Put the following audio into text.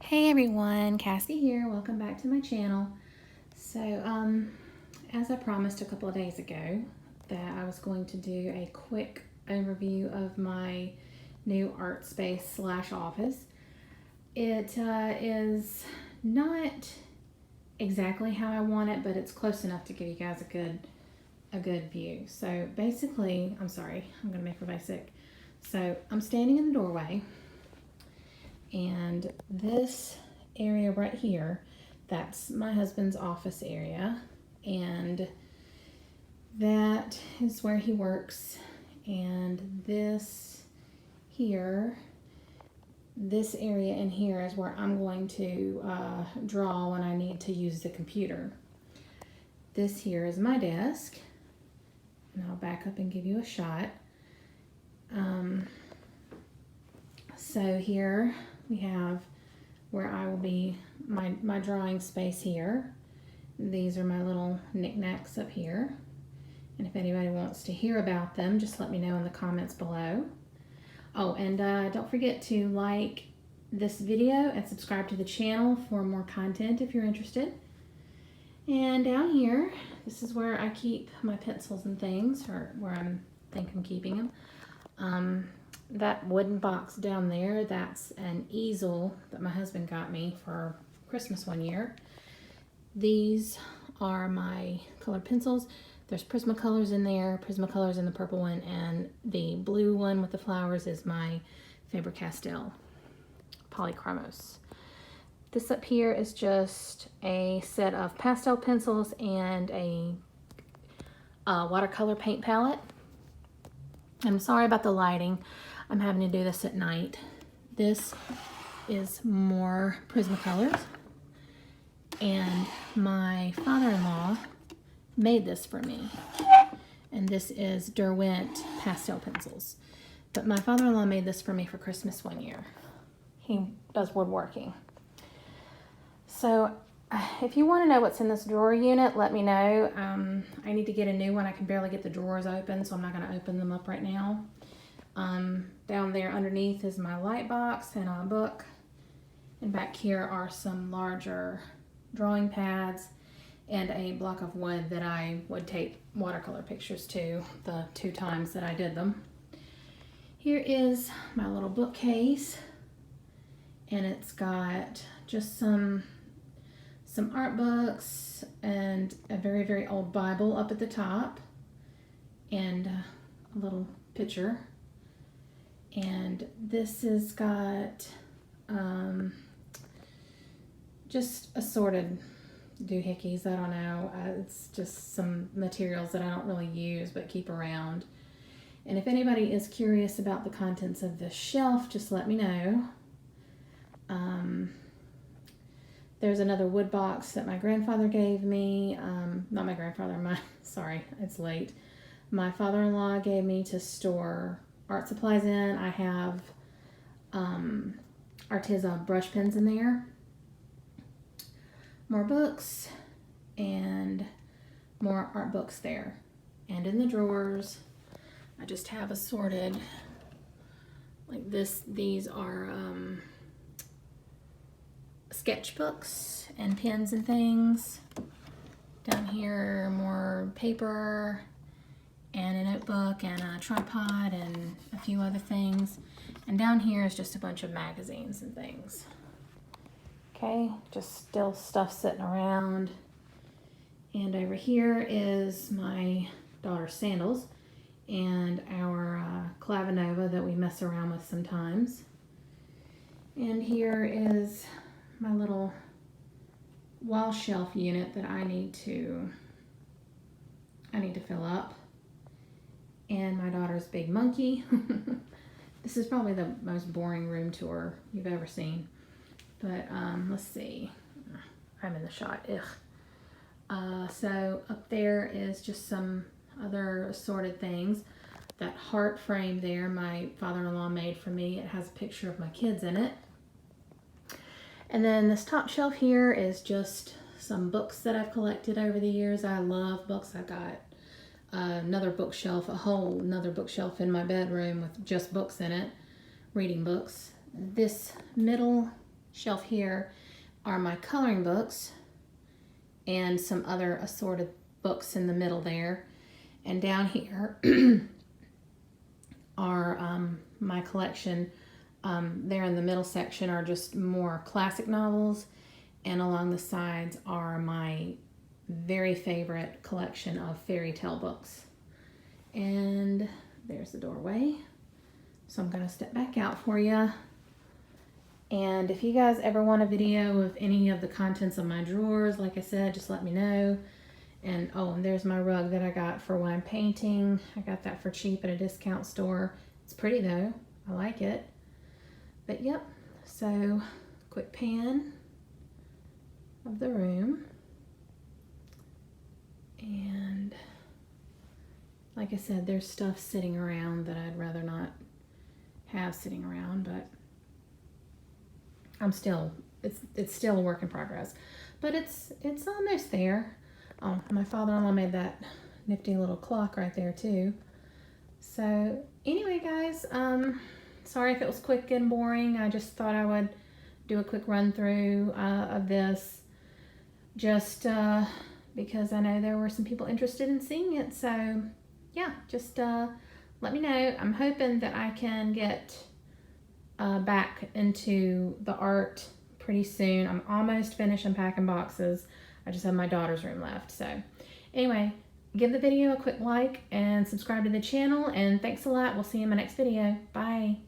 Hey everyone, Cassie here. Welcome back to my channel. So, as I promised a couple of days ago that I was going to do a quick overview of my new art space slash office. It is not exactly how I want it, but it's close enough to give you guys a good view. So basically, I'm gonna make her basic. So I'm standing in the doorway. And this area right here, that's my husband's office area. And that is where he works. And this here, this area in here is where I'm going to draw when I need to use the computer. This here is my desk. And I'll back up and give you a shot. So here we have where I will be, my drawing space here. These are my little knickknacks up here. And if anybody wants to hear about them, just let me know in the comments below. Oh, and don't forget to like this video and subscribe to the channel for more content if you're interested. And down here, this is where I keep my pencils and things, or where I think I'm keeping them. That wooden box down there, that's an easel that my husband got me for Christmas one year. These are my colored pencils. There's Prismacolors in there, Prismacolors in the purple one, and the blue one with the flowers is my Faber-Castell Polychromos. This up here is just a set of pastel pencils and a watercolor paint palette. I'm sorry about the lighting. I'm having to do this at night. This is more Prismacolors. And my father-in-law made this for me. And this is Derwent pastel pencils. But my father-in-law made this for me for Christmas one year. He does woodworking. So if you want to know what's in this drawer unit, let me know. I need to get a new one. I can barely get the drawers open, so I'm not going to open them up right now. Down there underneath is my light box and a book. And back here are some larger drawing pads and a block of wood that I would take watercolor pictures to the 2 times that I did them. Here is my little bookcase, and it's got just some art books and a very, very old Bible up at the top, and a little picture. And this has got just assorted doohickeys. I don't know. It's just some materials that I don't really use but keep around. And if anybody is curious about the contents of this shelf, just let me know. There's another wood box that my grandfather gave me. Not my grandfather, sorry, it's late. My father-in-law gave me to store art supplies in. I have Artiza brush pens in there. More books and more art books there. And in the drawers, I just have assorted like this. These are sketchbooks and pens and things. Down here, more paper and a notebook and a tripod and a few other things. And down here is just a bunch of magazines and things. Okay, just still stuff sitting around. And over here is my daughter's sandals and our Clavinova that we mess around with sometimes. And here is my little wall shelf unit that I need to fill up. And my daughter's big monkey. This is probably the most boring room tour you've ever seen. But let's see. I'm in the shot. Ugh. So up there is just some other assorted things. That heart frame there, my father-in-law made for me. It has a picture of my kids in it. And then this top shelf here is just some books that I've collected over the years. I love books. I've got another bookshelf, another bookshelf in my bedroom with just books in it, reading books. This middle shelf here are my coloring books and some other assorted books in the middle there. And down here are my collection. There in the middle section are just more classic novels, and along the sides are my very favorite collection of fairy tale books. And there's the doorway. So I'm gonna step back out for you. And if you guys ever want a video of any of the contents of my drawers, like I said, just let me know. And oh, and there's my rug that I got for when I'm painting. I got that for cheap at a discount store. It's pretty though, I like it. But yep, so quick pan of the room. And like I said, there's stuff sitting around that I'd rather not have sitting around, but it's still a work in progress. But it's almost there. Oh, my father-in-law made that nifty little clock right there too. So anyway, guys, sorry if it was quick and boring. I just thought I would do a quick run through of this, just because I know there were some people interested in seeing it. So yeah, just let me know. I'm hoping that I can get back into the art pretty soon. I'm almost finished unpacking boxes. I just have my daughter's room left. So anyway, give the video a quick like and subscribe to the channel, and thanks a lot. We'll see you in my next video. Bye.